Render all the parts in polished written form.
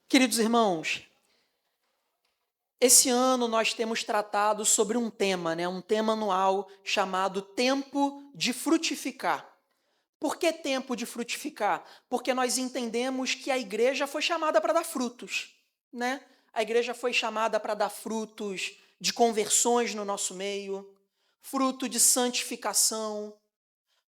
Queridos irmãos, esse ano nós temos tratado sobre um tema, um tema anual chamado Tempo de Frutificar. Por que tempo de frutificar? Porque nós entendemos que a igreja foi chamada para dar frutos, né? A igreja foi chamada para dar frutos de conversões no nosso meio, fruto de santificação,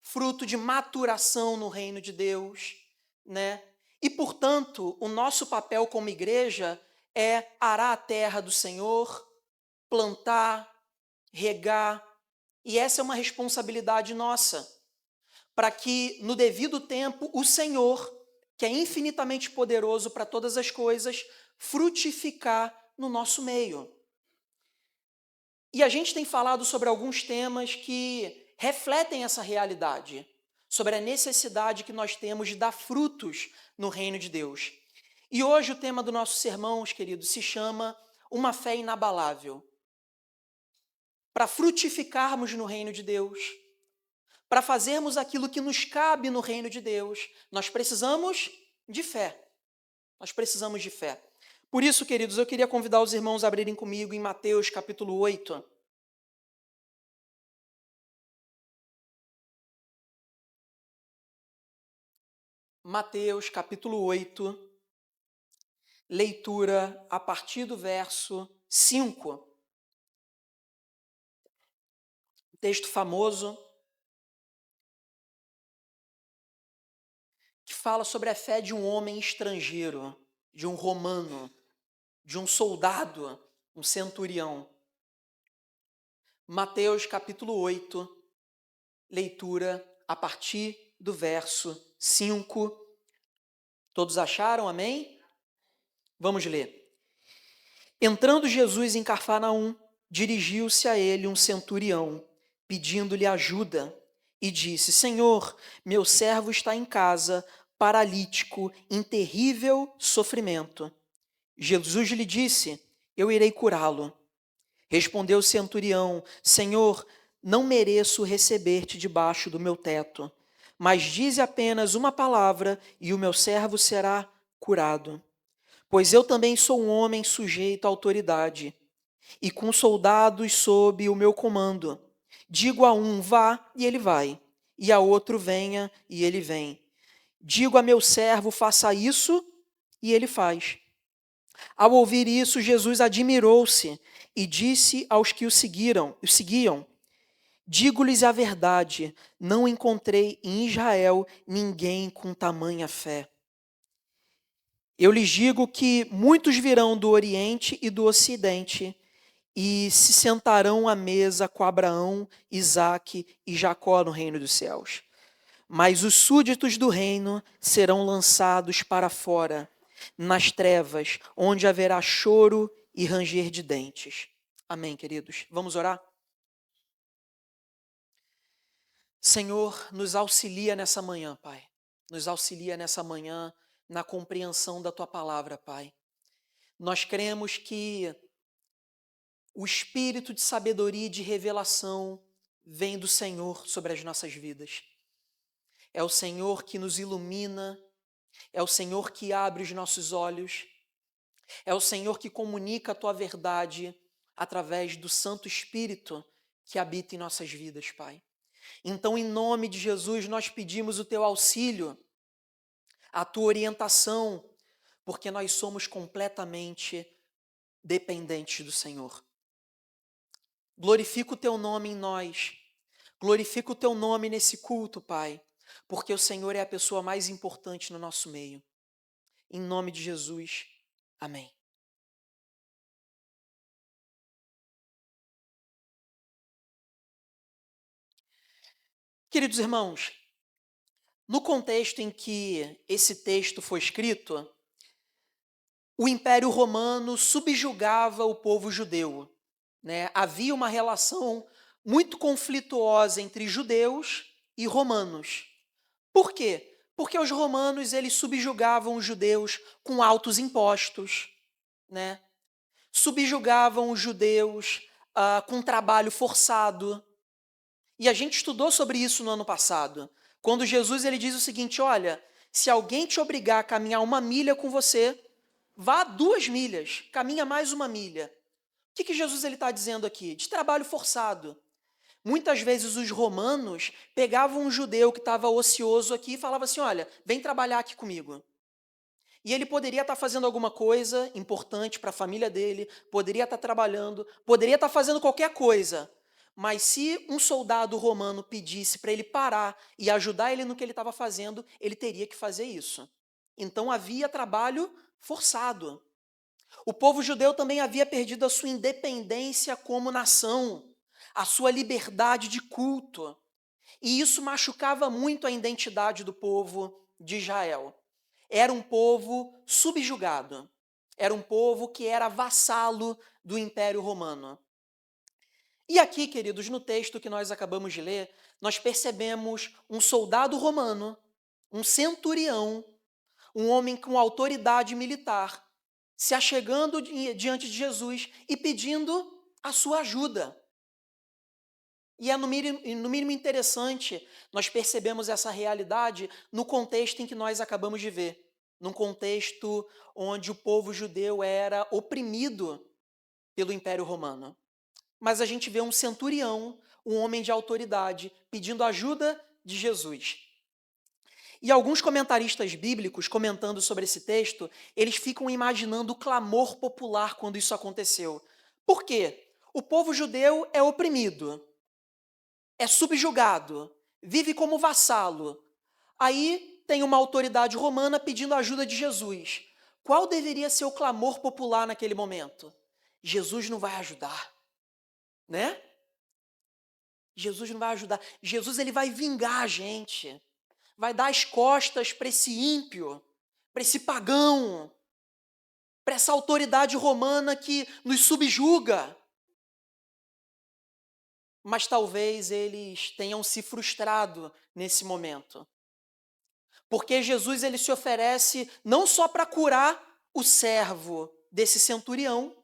fruto de maturação no reino de Deus, né? E, portanto, o nosso papel como igreja é arar a terra do Senhor, plantar, regar, e essa é uma responsabilidade nossa, para que no devido tempo o Senhor, que é infinitamente poderoso para todas as coisas, frutificar no nosso meio. E a gente tem falado sobre alguns temas que refletem essa realidade, sobre a necessidade que nós temos de dar frutos no reino de Deus. E hoje o tema do nosso sermão, queridos, se chama Uma Fé Inabalável. Para frutificarmos no reino de Deus, para fazermos aquilo que nos cabe no reino de Deus, nós precisamos de fé. Nós precisamos de fé. Por isso, queridos, eu queria convidar os irmãos a abrirem comigo em Mateus capítulo 8. Mateus capítulo 8, leitura a partir do verso 5. Texto famoso que fala sobre a fé de um homem estrangeiro, de um romano, de um soldado, um centurião. Mateus capítulo 8, leitura a partir do verso 5. Todos acharam? Amém? Vamos ler. Entrando Jesus em Cafarnaum, dirigiu-se a ele um centurião, pedindo-lhe ajuda, e disse: Senhor, meu servo está em casa, paralítico, em terrível sofrimento. Jesus lhe disse: Eu irei curá-lo. Respondeu o centurião: Senhor, não mereço receber-te debaixo do meu teto, mas dize apenas uma palavra e o meu servo será curado. Pois eu também sou um homem sujeito à autoridade, e com soldados sob o meu comando. Digo a um, vá, e ele vai, e a outro, venha, e ele vem. Digo a meu servo, faça isso, e ele faz. Ao ouvir isso, Jesus admirou-se e disse aos que o seguiam, digo-lhes a verdade, não encontrei em Israel ninguém com tamanha fé. Eu lhes digo que muitos virão do Oriente e do Ocidente e se sentarão à mesa com Abraão, Isaque e Jacó no reino dos céus. Mas os súditos do reino serão lançados para fora, nas trevas, onde haverá choro e ranger de dentes. Amém, queridos? Vamos orar? Senhor, nos auxilia nessa manhã, Pai. Nos auxilia nessa manhã na compreensão da Tua palavra, Pai. Nós cremos que o espírito de sabedoria e de revelação vem do Senhor sobre as nossas vidas. É o Senhor que nos ilumina, é o Senhor que abre os nossos olhos, é o Senhor que comunica a Tua verdade através do Santo Espírito que habita em nossas vidas, Pai. Então, em nome de Jesus, nós pedimos o Teu auxílio, a Tua orientação, porque nós somos completamente dependentes do Senhor. Glorifica o Teu nome em nós, glorifica o Teu nome nesse culto, Pai, porque o Senhor é a pessoa mais importante no nosso meio. Em nome de Jesus, amém. Queridos irmãos, no contexto em que esse texto foi escrito, o Império Romano subjugava o povo judeu, né? Havia uma relação muito conflituosa entre judeus e romanos. Por quê? Porque os romanos eles subjugavam os judeus com altos impostos, né? Subjugavam os judeus com trabalho forçado. E a gente estudou sobre isso no ano passado, quando Jesus ele diz o seguinte: olha, se alguém te obrigar a caminhar 1 milha com você, vá 2 milhas, caminha mais 1 milha. O que Jesus está dizendo aqui? De trabalho forçado. Muitas vezes os romanos pegavam um judeu que estava ocioso aqui e falavam assim, olha, vem trabalhar aqui comigo. E ele poderia estar fazendo alguma coisa importante para a família dele, poderia estar trabalhando, poderia estar fazendo qualquer coisa. Mas se um soldado romano pedisse para ele parar e ajudar ele no que ele estava fazendo, ele teria que fazer isso. Então havia trabalho forçado. O povo judeu também havia perdido a sua independência como nação, a sua liberdade de culto. E isso machucava muito a identidade do povo de Israel. Era um povo subjugado. Era um povo que era vassalo do Império Romano. E aqui, queridos, no texto que nós acabamos de ler, nós percebemos um soldado romano, um centurião, um homem com autoridade militar, se achegando diante de Jesus e pedindo a sua ajuda. E é no mínimo interessante nós percebemos essa realidade no contexto em que nós acabamos de ver. Num contexto onde o povo judeu era oprimido pelo Império Romano. Mas a gente vê um centurião, um homem de autoridade, pedindo ajuda de Jesus. E alguns comentaristas bíblicos, comentando sobre esse texto, eles ficam imaginando o clamor popular quando isso aconteceu. Por quê? O povo judeu é oprimido, é subjugado, vive como vassalo. Aí tem uma autoridade romana pedindo a ajuda de Jesus. Qual deveria ser o clamor popular naquele momento? Jesus não vai ajudar, né? Jesus não vai ajudar. Jesus ele vai vingar a gente. Vai dar as costas para esse ímpio, para esse pagão, para essa autoridade romana que nos subjuga. Mas talvez eles tenham se frustrado nesse momento. Porque Jesus ele se oferece não só para curar o servo desse centurião,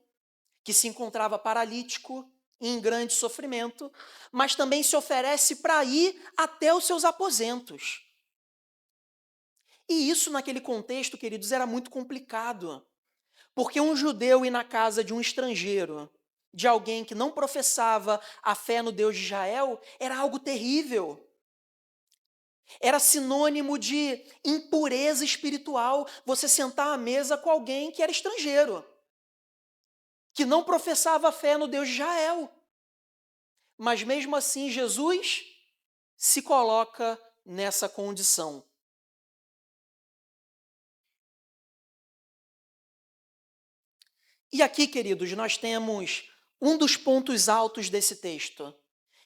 que se encontrava paralítico e em grande sofrimento, mas também se oferece para ir até os seus aposentos. E isso, naquele contexto, queridos, era muito complicado. Porque um judeu ir na casa de um estrangeiro, de alguém que não professava a fé no Deus de Israel, era algo terrível. Era sinônimo de impureza espiritual você sentar à mesa com alguém que era estrangeiro, que não professava a fé no Deus de Israel. Mas mesmo assim, Jesus se coloca nessa condição. E aqui, queridos, nós temos um dos pontos altos desse texto,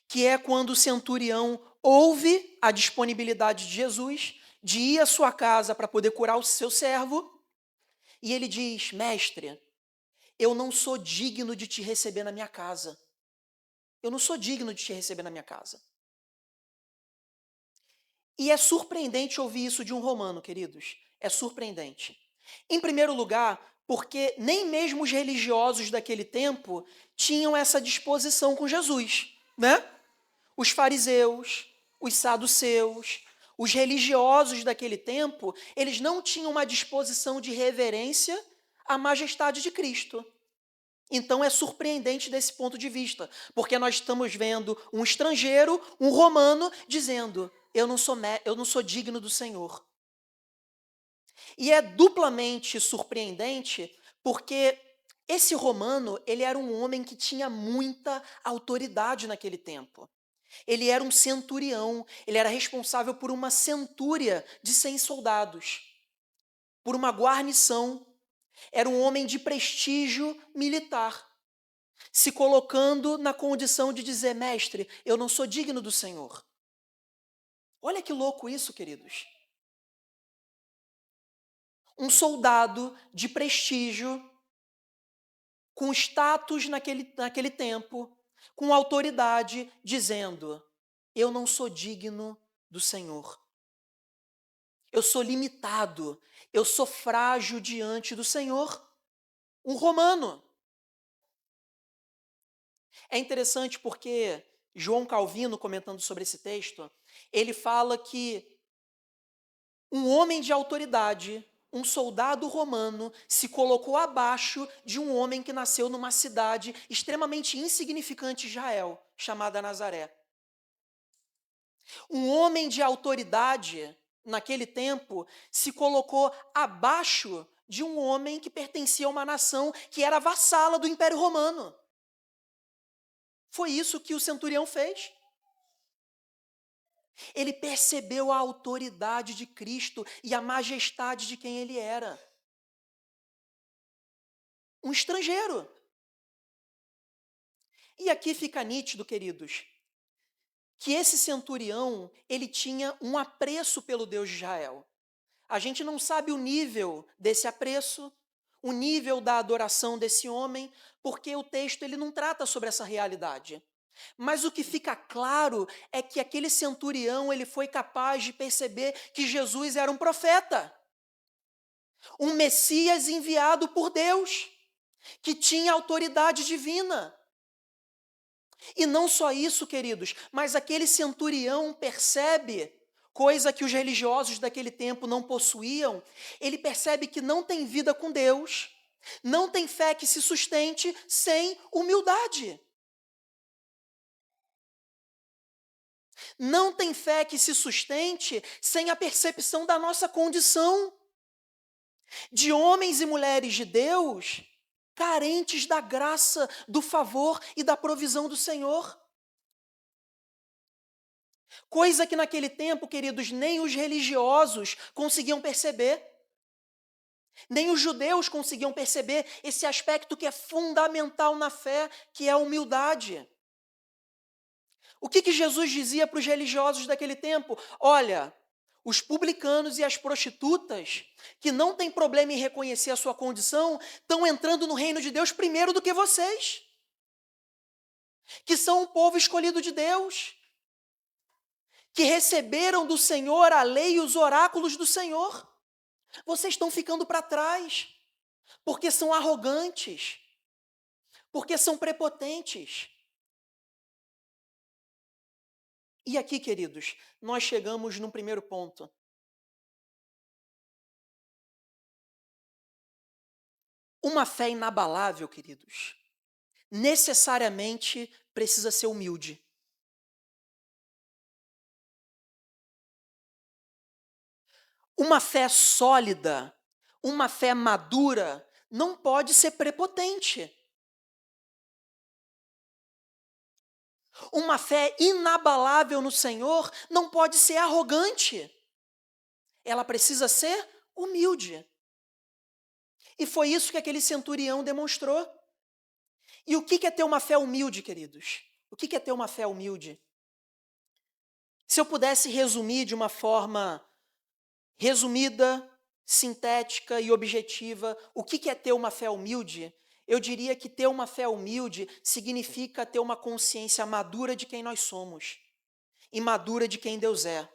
que é quando o centurião ouve a disponibilidade de Jesus de ir à sua casa para poder curar o seu servo, e ele diz, mestre, eu não sou digno de te receber na minha casa. Eu não sou digno de te receber na minha casa. E é surpreendente ouvir isso de um romano, queridos. É surpreendente. Em primeiro lugar, porque nem mesmo os religiosos daquele tempo tinham essa disposição com Jesus, né? Os fariseus, os saduceus, os religiosos daquele tempo, eles não tinham uma disposição de reverência à majestade de Cristo. Então é surpreendente desse ponto de vista, porque nós estamos vendo um estrangeiro, um romano, dizendo, eu não sou digno do Senhor. E é duplamente surpreendente, porque esse romano, ele era um homem que tinha muita autoridade naquele tempo. Ele era um centurião, ele era responsável por uma centúria de 100 soldados, por uma guarnição. Era um homem de prestígio militar, se colocando na condição de dizer, mestre, eu não sou digno do Senhor. Olha que louco isso, queridos. Um soldado de prestígio, com status naquele tempo, com autoridade, dizendo, eu não sou digno do Senhor. Eu sou limitado, eu sou frágil diante do Senhor. Um romano. É interessante porque João Calvino, comentando sobre esse texto, ele fala que um homem de autoridade um soldado romano se colocou abaixo de um homem que nasceu numa cidade extremamente insignificante de Israel, chamada Nazaré. Um homem de autoridade, naquele tempo, se colocou abaixo de um homem que pertencia a uma nação que era vassala do Império Romano. Foi isso que o centurião fez. Ele percebeu a autoridade de Cristo e a majestade de quem ele era. Um estrangeiro. E aqui fica nítido, queridos, que esse centurião, ele tinha um apreço pelo Deus de Israel. A gente não sabe o nível desse apreço, o nível da adoração desse homem, porque o texto ele não trata sobre essa realidade. Mas o que fica claro é que aquele centurião ele foi capaz de perceber que Jesus era um profeta, um Messias enviado por Deus, que tinha autoridade divina. E não só isso, queridos, mas aquele centurião percebe, coisa que os religiosos daquele tempo não possuíam, ele percebe que não tem vida com Deus, não tem fé que se sustente sem humildade. Não tem fé que se sustente sem a percepção da nossa condição de homens e mulheres de Deus carentes da graça, do favor e da provisão do Senhor. Coisa que naquele tempo, queridos, nem os religiosos conseguiam perceber. Nem os judeus conseguiam perceber esse aspecto que é fundamental na fé, que é a humildade. O que Jesus dizia para os religiosos daquele tempo? Olha, os publicanos e as prostitutas, que não têm problema em reconhecer a sua condição, estão entrando no reino de Deus primeiro do que vocês, que são o povo escolhido de Deus, que receberam do Senhor a lei e os oráculos do Senhor. Vocês estão ficando para trás, porque são arrogantes, porque são prepotentes. E aqui, queridos, nós chegamos num primeiro ponto. Uma fé inabalável, queridos, necessariamente precisa ser humilde. Uma fé sólida, uma fé madura, não pode ser prepotente. Uma fé inabalável no Senhor não pode ser arrogante. Ela precisa ser humilde. E foi isso que aquele centurião demonstrou. E o que é ter uma fé humilde, queridos? O que é ter uma fé humilde? Se eu pudesse resumir de uma forma resumida, sintética e objetiva, o que é ter uma fé humilde? Eu diria que ter uma fé humilde significa ter uma consciência madura de quem nós somos e madura de quem Deus é.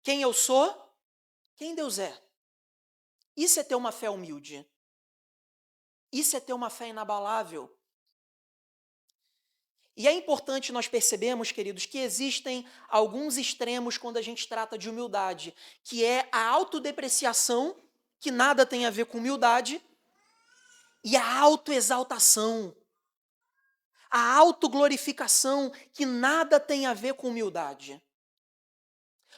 Quem eu sou, quem Deus é. Isso é ter uma fé humilde. Isso é ter uma fé inabalável. E é importante nós percebermos, queridos, que existem alguns extremos quando a gente trata de humildade, que é a autodepreciação, que nada tem a ver com humildade, e a autoexaltação, a autoglorificação, que nada tem a ver com humildade.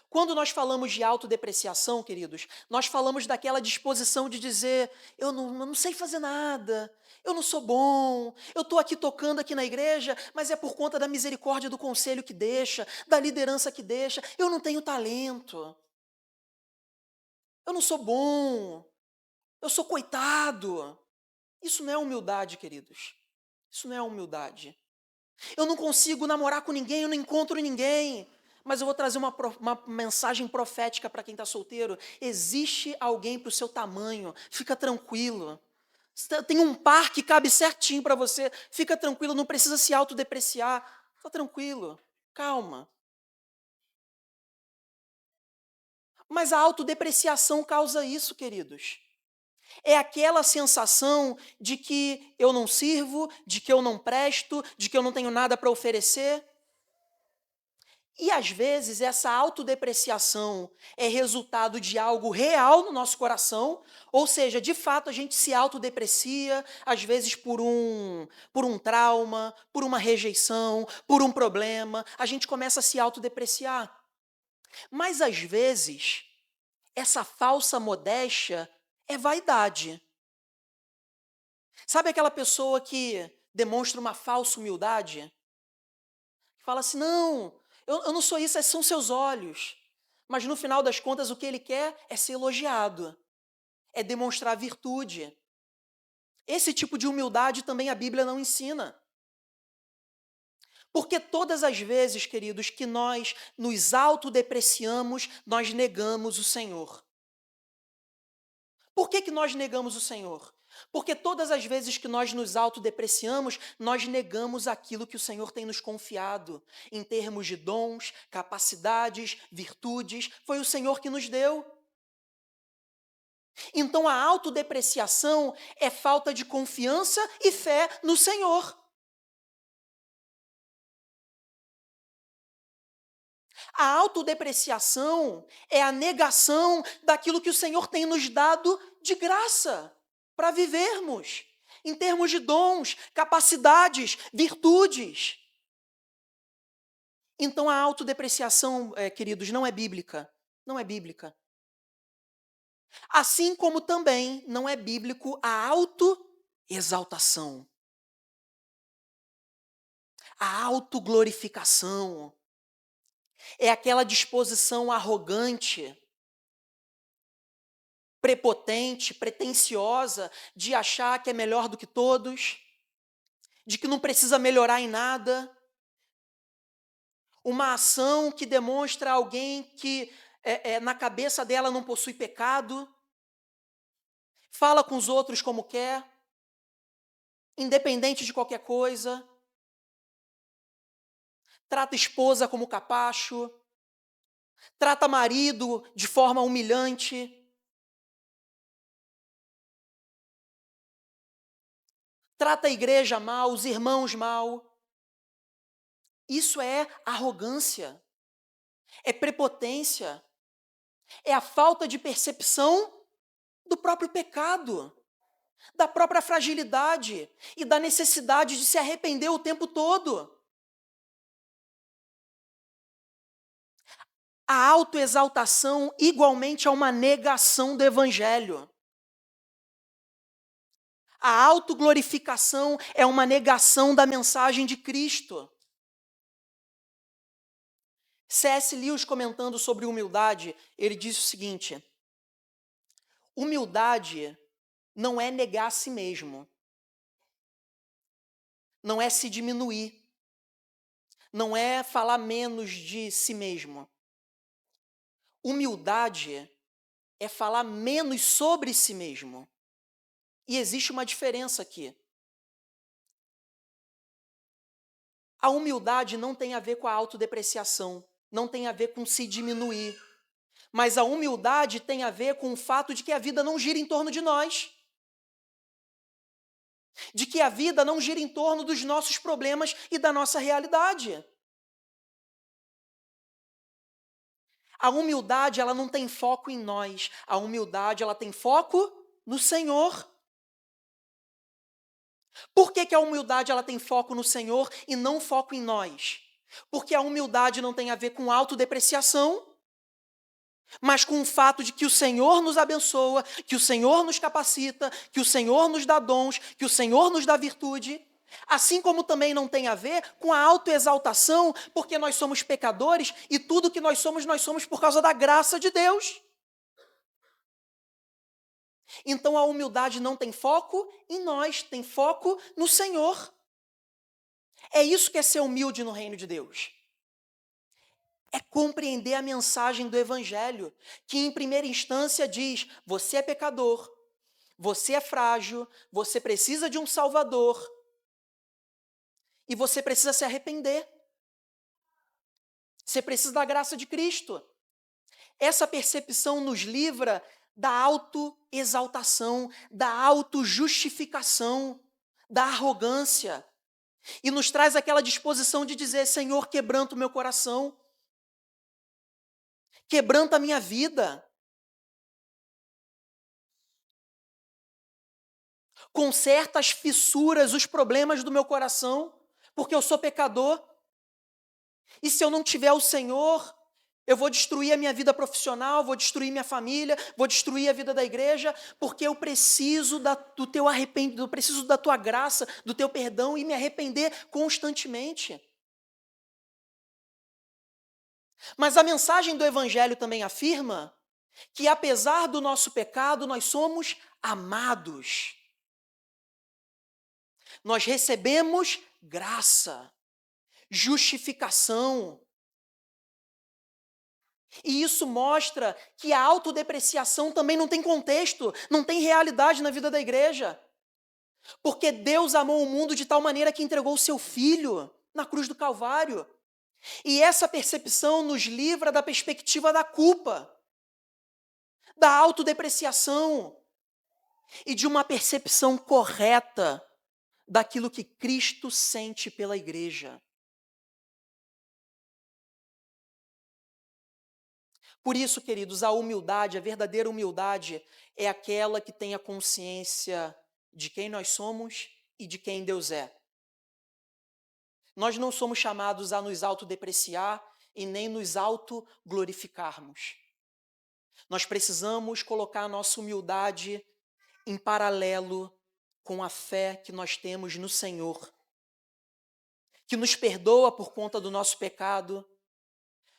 Quando nós falamos de autodepreciação, queridos, nós falamos daquela disposição de dizer, eu não sei fazer nada, eu não sou bom, eu estou aqui tocando aqui na igreja, mas é por conta da misericórdia do conselho que deixa, da liderança que deixa, eu não tenho talento, eu não sou bom, eu sou coitado. Isso não é humildade, queridos. Isso não é humildade. Eu não consigo namorar com ninguém, eu não encontro ninguém. Mas eu vou trazer uma mensagem profética para quem está solteiro. Existe alguém para o seu tamanho, fica tranquilo. Tem um par que cabe certinho para você, fica tranquilo, não precisa se autodepreciar. Fica tranquilo, calma. Mas a autodepreciação causa isso, queridos. É aquela sensação de que eu não sirvo, de que eu não presto, de que eu não tenho nada para oferecer. E às vezes essa autodepreciação é resultado de algo real no nosso coração, ou seja, de fato a gente se autodeprecia, às vezes por um trauma, por uma rejeição, por um problema, a gente começa a se autodepreciar. Mas às vezes essa falsa modéstia é vaidade. Sabe aquela pessoa que demonstra uma falsa humildade? Fala assim, não, eu não sou isso, são seus olhos. Mas no final das contas, o que ele quer é ser elogiado, é demonstrar virtude. Esse tipo de humildade também a Bíblia não ensina. Porque todas as vezes, queridos, que nós nos autodepreciamos, nós negamos o Senhor. Por que nós negamos o Senhor? Porque todas as vezes que nós nos autodepreciamos, nós negamos aquilo que o Senhor tem nos confiado, em termos de dons, capacidades, virtudes, foi o Senhor que nos deu. Então a autodepreciação é falta de confiança e fé no Senhor. A autodepreciação é a negação daquilo que o Senhor tem nos dado de graça para vivermos, em termos de dons, capacidades, virtudes. Então a autodepreciação, queridos, não é bíblica. Não é bíblica. Assim como também não é bíblico a autoexaltação. A autoglorificação. É aquela disposição arrogante, prepotente, pretensiosa, de achar que é melhor do que todos, de que não precisa melhorar em nada. Uma ação que demonstra alguém que na cabeça dela não possui pecado, fala com os outros como quer, independente de qualquer coisa, trata a esposa como capacho, trata marido de forma humilhante, trata a igreja mal, os irmãos mal. Isso é arrogância, é prepotência, é a falta de percepção do próprio pecado, da própria fragilidade e da necessidade de se arrepender o tempo todo. A autoexaltação igualmente é uma negação do evangelho. A autoglorificação é uma negação da mensagem de Cristo. C.S. Lewis, comentando sobre humildade, ele diz o seguinte: humildade não é negar a si mesmo, não é se diminuir, não é falar menos de si mesmo. Humildade é falar menos sobre si mesmo. E existe uma diferença aqui. A humildade não tem a ver com a autodepreciação, não tem a ver com se diminuir. Mas a humildade tem a ver com o fato de que a vida não gira em torno de nós. De que a vida não gira em torno dos nossos problemas e da nossa realidade. A humildade, ela não tem foco em nós. A humildade, ela tem foco no Senhor. Por que a humildade, ela tem foco no Senhor e não foco em nós? Porque a humildade não tem a ver com autodepreciação, mas com o fato de que o Senhor nos abençoa, que o Senhor nos capacita, que o Senhor nos dá dons, que o Senhor nos dá virtude. Assim como também não tem a ver com a autoexaltação, porque nós somos pecadores e tudo que nós somos por causa da graça de Deus. Então a humildade não tem foco em nós, tem foco no Senhor. É isso que é ser humilde no reino de Deus. É compreender a mensagem do Evangelho, que em primeira instância diz: você é pecador, você é frágil, você precisa de um Salvador e você precisa se arrepender. Você precisa da graça de Cristo. Essa percepção nos livra da autoexaltação, da autojustificação, da arrogância, e nos traz aquela disposição de dizer: Senhor, quebranta o meu coração, quebranta a minha vida, conserta as fissuras, os problemas do meu coração, porque eu sou pecador. E se eu não tiver o Senhor, eu vou destruir a minha vida profissional, vou destruir minha família, vou destruir a vida da igreja, porque eu preciso do teu arrependimento, eu preciso da tua graça, do teu perdão e me arrepender constantemente. Mas a mensagem do Evangelho também afirma que, apesar do nosso pecado, nós somos amados. Nós recebemos graça, justificação. E isso mostra que a autodepreciação também não tem contexto, não tem realidade na vida da igreja. Porque Deus amou o mundo de tal maneira que entregou o seu Filho na cruz do Calvário. E essa percepção nos livra da perspectiva da culpa, da autodepreciação e de uma percepção correta daquilo que Cristo sente pela igreja. Por isso, queridos, a humildade, a verdadeira humildade, é aquela que tem a consciência de quem nós somos e de quem Deus é. Nós não somos chamados a nos autodepreciar e nem nos autoglorificarmos. Nós precisamos colocar a nossa humildade em paralelo com a fé que nós temos no Senhor, que nos perdoa por conta do nosso pecado,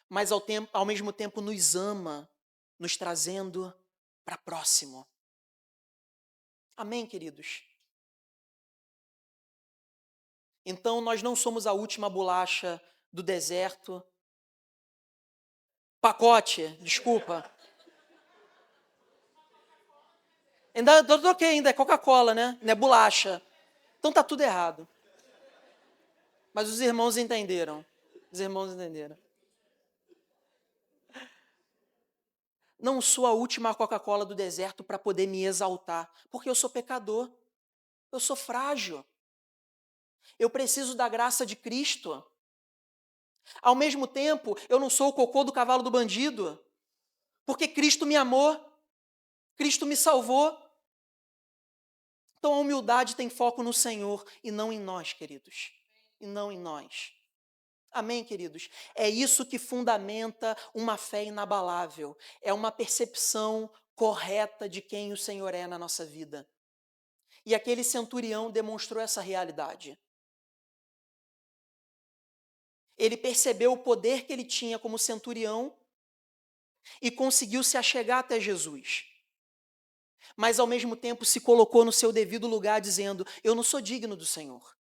mas ao mesmo tempo nos ama, nos trazendo para próximo. Amém, queridos? Então, nós não somos a última bolacha do deserto. Pacote, desculpa. Ainda troquei, ainda é Coca-Cola, né? Não é bolacha. Então tá tudo errado. Mas os irmãos entenderam. Os irmãos entenderam. Não sou a última Coca-Cola do deserto para poder me exaltar, porque eu sou pecador. Eu sou frágil. Eu preciso da graça de Cristo. Ao mesmo tempo, eu não sou o cocô do cavalo do bandido, porque Cristo me amou, Cristo me salvou. Então a humildade tem foco no Senhor e não em nós, queridos. E não em nós. Amém, queridos? É isso que fundamenta uma fé inabalável. É uma percepção correta de quem o Senhor é na nossa vida. E aquele centurião demonstrou essa realidade. Ele percebeu o poder que ele tinha como centurião e conseguiu se achegar até Jesus. Mas, ao mesmo tempo, se colocou no seu devido lugar, dizendo: eu não sou digno do Senhor.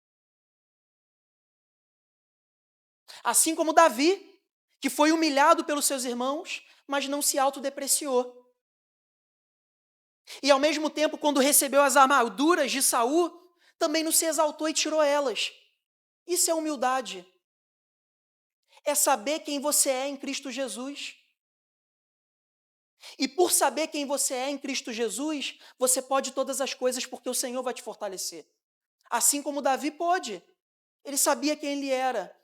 Assim como Davi, que foi humilhado pelos seus irmãos, mas não se autodepreciou. E, ao mesmo tempo, quando recebeu as armaduras de Saul, também não se exaltou e tirou elas. Isso é humildade. É saber quem você é em Cristo Jesus. E por saber quem você é em Cristo Jesus, você pode todas as coisas porque o Senhor vai te fortalecer. Assim como Davi pôde. Ele sabia quem ele era.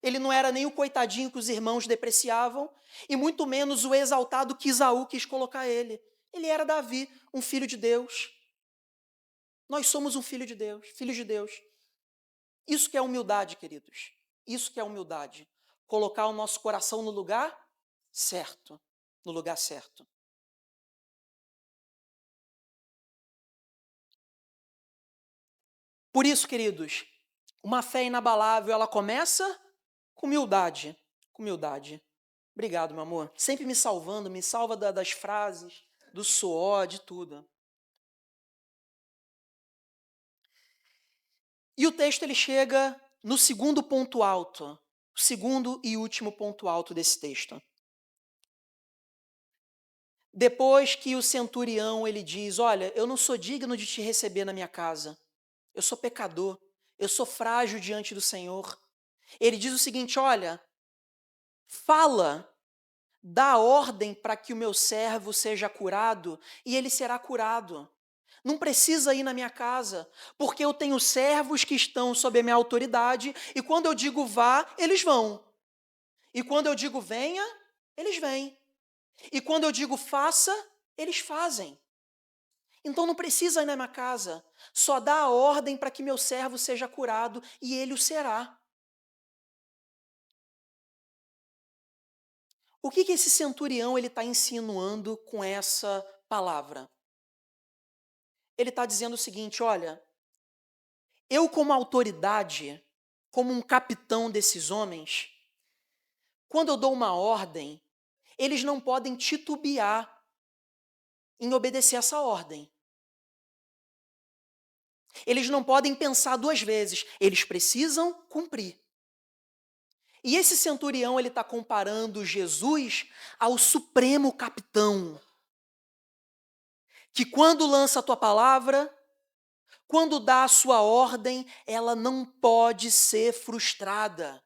Ele não era nem o coitadinho que os irmãos depreciavam, e muito menos o exaltado que Isaú quis colocar ele. Ele era Davi, um filho de Deus. Nós somos um filho de Deus, filhos de Deus. Isso que é humildade, queridos. Isso que é humildade. Colocar o nosso coração no lugar certo. No lugar certo. Por isso, queridos, uma fé inabalável, ela começa com humildade. Com humildade. Obrigado, meu amor. Sempre me salvando, me salva das frases, do suor, de tudo. E o texto ele chega no segundo ponto alto, o segundo e último ponto alto desse texto. Depois que o centurião ele diz: olha, eu não sou digno de te receber na minha casa. Eu sou pecador, eu sou frágil diante do Senhor. Ele diz o seguinte: olha, fala, dá ordem para que o meu servo seja curado e ele será curado. Não precisa ir na minha casa, porque eu tenho servos que estão sob a minha autoridade e quando eu digo vá, eles vão. E quando eu digo venha, eles vêm. E quando eu digo faça, eles fazem. Então não precisa ir na minha casa, só dá a ordem para que meu servo seja curado e ele o será. O que esse centurião ele está insinuando com essa palavra? Ele está dizendo o seguinte, olha, eu como autoridade, como um capitão desses homens, quando eu dou uma ordem, eles não podem titubear em obedecer essa ordem. Eles não podem pensar duas vezes, eles precisam cumprir. E esse centurião ele está comparando Jesus ao supremo capitão, que quando lança a tua palavra, quando dá a sua ordem, ela não pode ser frustrada.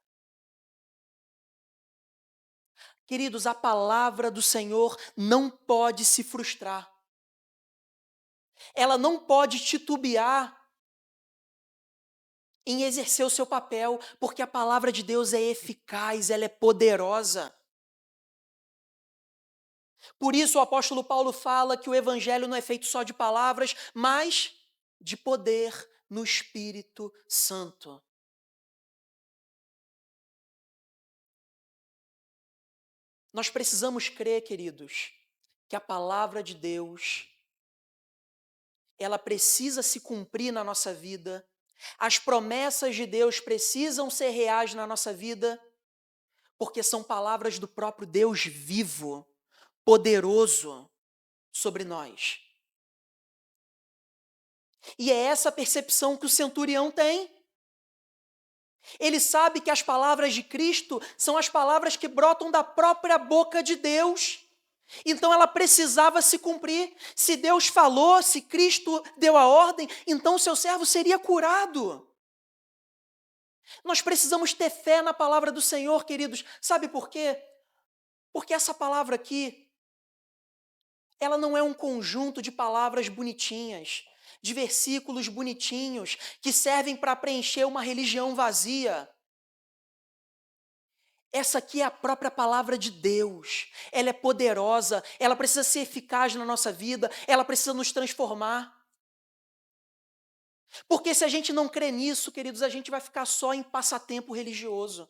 Queridos, a palavra do Senhor não pode se frustrar. Ela não pode titubear em exercer o seu papel, porque a palavra de Deus é eficaz, ela é poderosa. Por isso o apóstolo Paulo fala que o evangelho não é feito só de palavras, mas de poder no Espírito Santo. Nós precisamos crer, queridos, que a palavra de Deus, ela precisa se cumprir na nossa vida. As promessas de Deus precisam ser reais na nossa vida, porque são palavras do próprio Deus vivo, poderoso sobre nós. E é essa percepção que o centurião tem. Ele sabe que as palavras de Cristo são as palavras que brotam da própria boca de Deus. Então ela precisava se cumprir. Se Deus falou, se Cristo deu a ordem, então o seu servo seria curado. Nós precisamos ter fé na palavra do Senhor, queridos. Sabe por quê? Porque essa palavra aqui, ela não é um conjunto de palavras bonitinhas, de versículos bonitinhos, que servem para preencher uma religião vazia. Essa aqui é a própria palavra de Deus. Ela é poderosa, ela precisa ser eficaz na nossa vida, ela precisa nos transformar. Porque se a gente não crê nisso, queridos, a gente vai ficar só em passatempo religioso.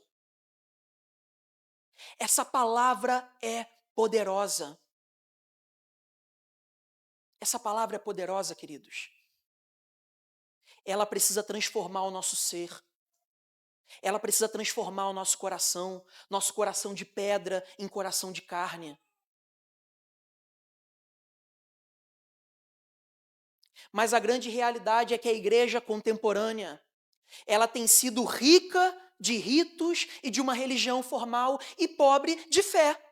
Essa palavra é poderosa. Essa palavra é poderosa, queridos. Ela precisa transformar o nosso ser. Ela precisa transformar o nosso coração de pedra em coração de carne. Mas a grande realidade é que a igreja contemporânea, ela tem sido rica de ritos e de uma religião formal e pobre de fé.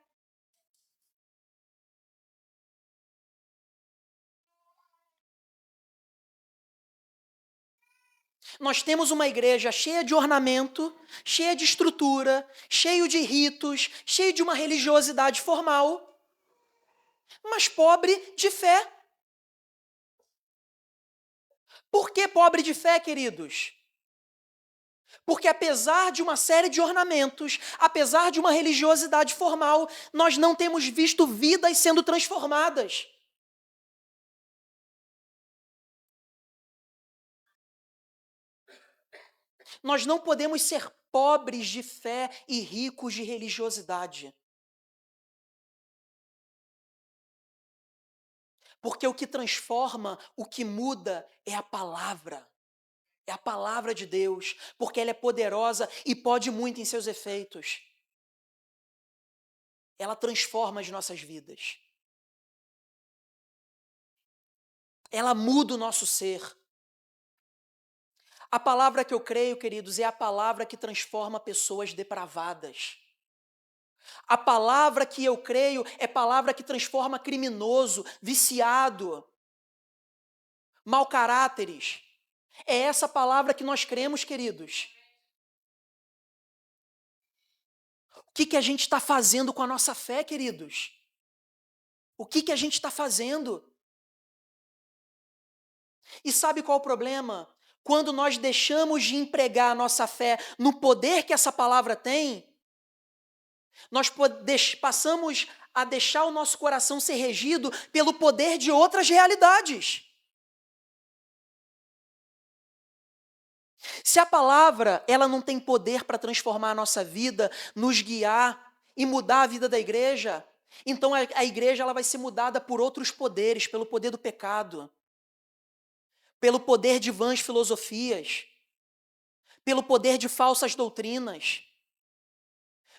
Nós temos uma igreja cheia de ornamento, cheia de estrutura, cheio de ritos, cheio de uma religiosidade formal, mas pobre de fé. Por que pobre de fé, queridos? Porque apesar de uma série de ornamentos, apesar de uma religiosidade formal, nós não temos visto vidas sendo transformadas. Nós não podemos ser pobres de fé e ricos de religiosidade. Porque o que transforma, o que muda é a palavra. É a palavra de Deus, porque ela é poderosa e pode muito em seus efeitos. Ela transforma as nossas vidas. Ela muda o nosso ser. A palavra que eu creio, queridos, é a palavra que transforma pessoas depravadas. A palavra que eu creio é a palavra que transforma criminoso, viciado, mau caráteres. É essa palavra que nós cremos, queridos. O que a gente está fazendo com a nossa fé, queridos? O que a gente está fazendo? E sabe qual o problema? Quando nós deixamos de empregar a nossa fé no poder que essa palavra tem, Nós passamos a deixar o nosso coração ser regido pelo poder de outras realidades. Se a palavra ela não tem poder para transformar a nossa vida, nos guiar e mudar a vida da igreja, então a igreja ela vai ser mudada por outros poderes, pelo poder do pecado, pelo poder de vãs filosofias, pelo poder de falsas doutrinas,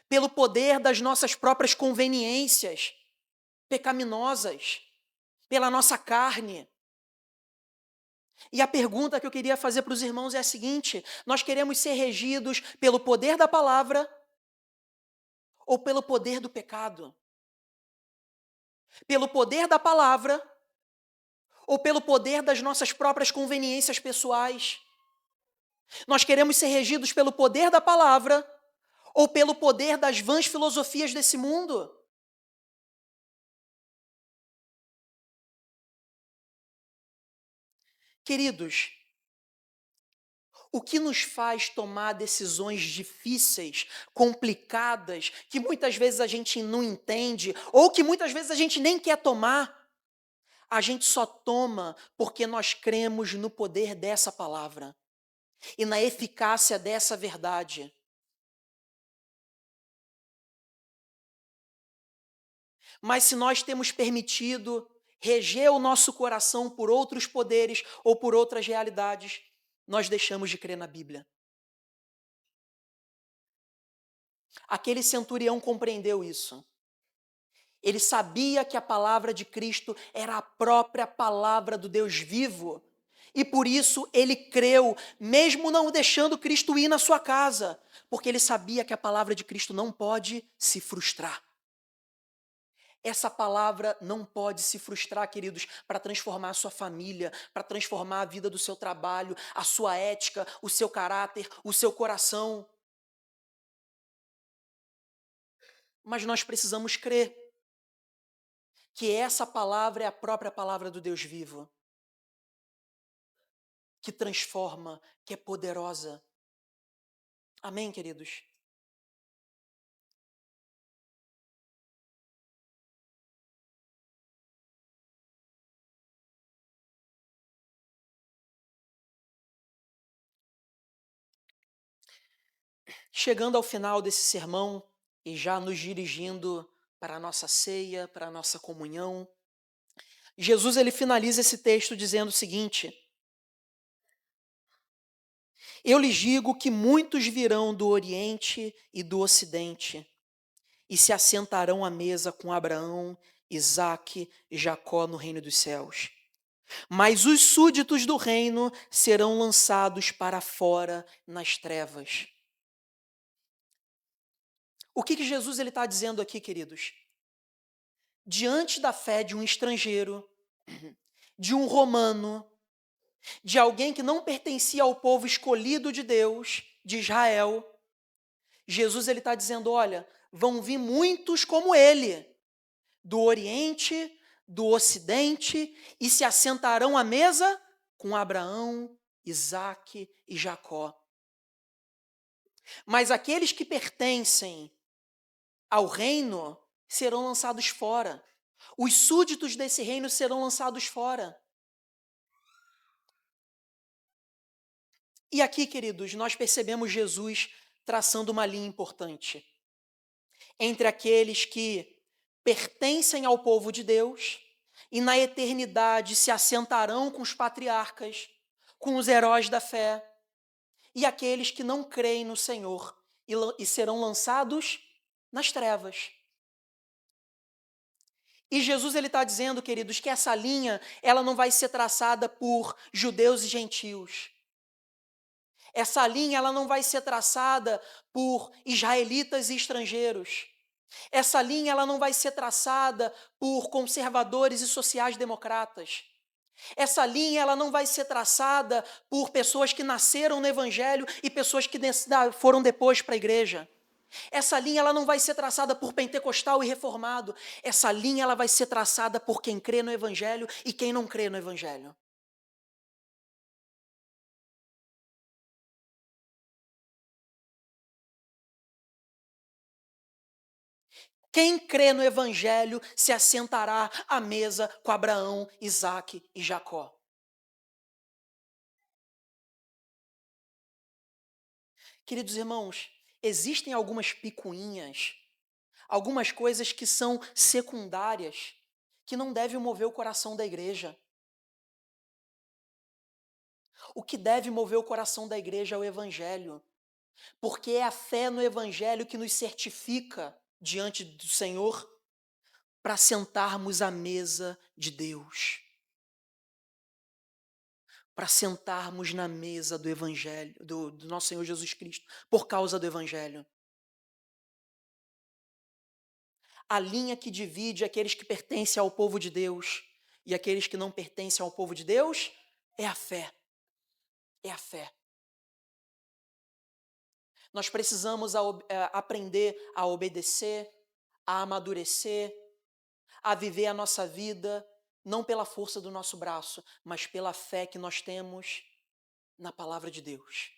pelo poder das nossas próprias conveniências pecaminosas, pela nossa carne. E a pergunta que eu queria fazer para os irmãos é a seguinte: nós queremos ser regidos pelo poder da palavra ou pelo poder do pecado? Pelo poder da palavra ou pelo poder das nossas próprias conveniências pessoais? Nós queremos ser regidos pelo poder da palavra ou pelo poder das vãs filosofias desse mundo? Queridos, o que nos faz tomar decisões difíceis, complicadas, que muitas vezes a gente não entende, ou que muitas vezes a gente nem quer tomar, a gente só toma porque nós cremos no poder dessa palavra e na eficácia dessa verdade. Mas se nós temos permitido reger o nosso coração por outros poderes ou por outras realidades, nós deixamos de crer na Bíblia. Aquele centurião compreendeu isso. Ele sabia que a palavra de Cristo era a própria palavra do Deus vivo. E por isso ele creu, mesmo não deixando Cristo ir na sua casa, porque ele sabia que a palavra de Cristo não pode se frustrar. Essa palavra não pode se frustrar, queridos, para transformar a sua família, para transformar a vida do seu trabalho, a sua ética, o seu caráter, o seu coração. Mas nós precisamos crer que essa palavra é a própria palavra do Deus vivo, que transforma, que é poderosa. Amém, queridos? Chegando ao final desse sermão e já nos dirigindo para a nossa ceia, para a nossa comunhão, Jesus ele finaliza esse texto dizendo o seguinte: eu lhes digo que muitos virão do Oriente e do Ocidente e se assentarão à mesa com Abraão, Isaque e Jacó no reino dos céus. Mas os súditos do reino serão lançados para fora nas trevas. O que Jesus está dizendo aqui, queridos? Diante da fé de um estrangeiro, de um romano, de alguém que não pertencia ao povo escolhido de Deus, de Israel, Jesus está dizendo, olha, vão vir muitos como ele, do Oriente, do Ocidente, e se assentarão à mesa com Abraão, Isaque e Jacó. Mas aqueles que pertencem ao reino serão lançados fora. Os súditos desse reino serão lançados fora. E aqui, queridos, nós percebemos Jesus traçando uma linha importante entre aqueles que pertencem ao povo de Deus e na eternidade se assentarão com os patriarcas, com os heróis da fé, e aqueles que não creem no Senhor e serão lançados nas trevas. E Jesus está dizendo, queridos, que essa linha ela não vai ser traçada por judeus e gentios. Essa linha ela não vai ser traçada por israelitas e estrangeiros. Essa linha ela não vai ser traçada por conservadores e sociais-democratas. Essa linha ela não vai ser traçada por pessoas que nasceram no Evangelho e pessoas que foram depois para a igreja. Essa linha ela não vai ser traçada por pentecostal e reformado. Essa linha ela vai ser traçada por quem crê no Evangelho e quem não crê no Evangelho. Quem crê no Evangelho se assentará à mesa com Abraão, Isaque e Jacó. Queridos irmãos, existem algumas picuinhas, algumas coisas que são secundárias, que não devem mover o coração da igreja. O que deve mover o coração da igreja é o Evangelho, porque é a fé no Evangelho que nos certifica diante do Senhor para sentarmos à mesa de Deus, para sentarmos na mesa do Evangelho, do nosso Senhor Jesus Cristo, por causa do Evangelho. A linha que divide aqueles que pertencem ao povo de Deus e aqueles que não pertencem ao povo de Deus é a fé. É a fé. Nós precisamos aprender a obedecer, a amadurecer, a viver a nossa vida, não pela força do nosso braço, mas pela fé que nós temos na palavra de Deus.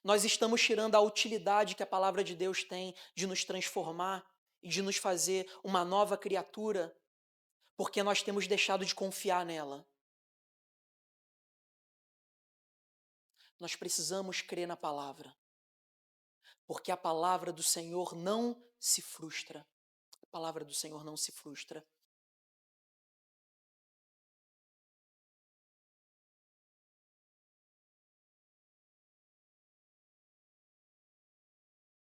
Nós estamos tirando a utilidade que a palavra de Deus tem de nos transformar e de nos fazer uma nova criatura, porque nós temos deixado de confiar nela. Nós precisamos crer na palavra, porque a palavra do Senhor não se frustra. A palavra do Senhor não se frustra.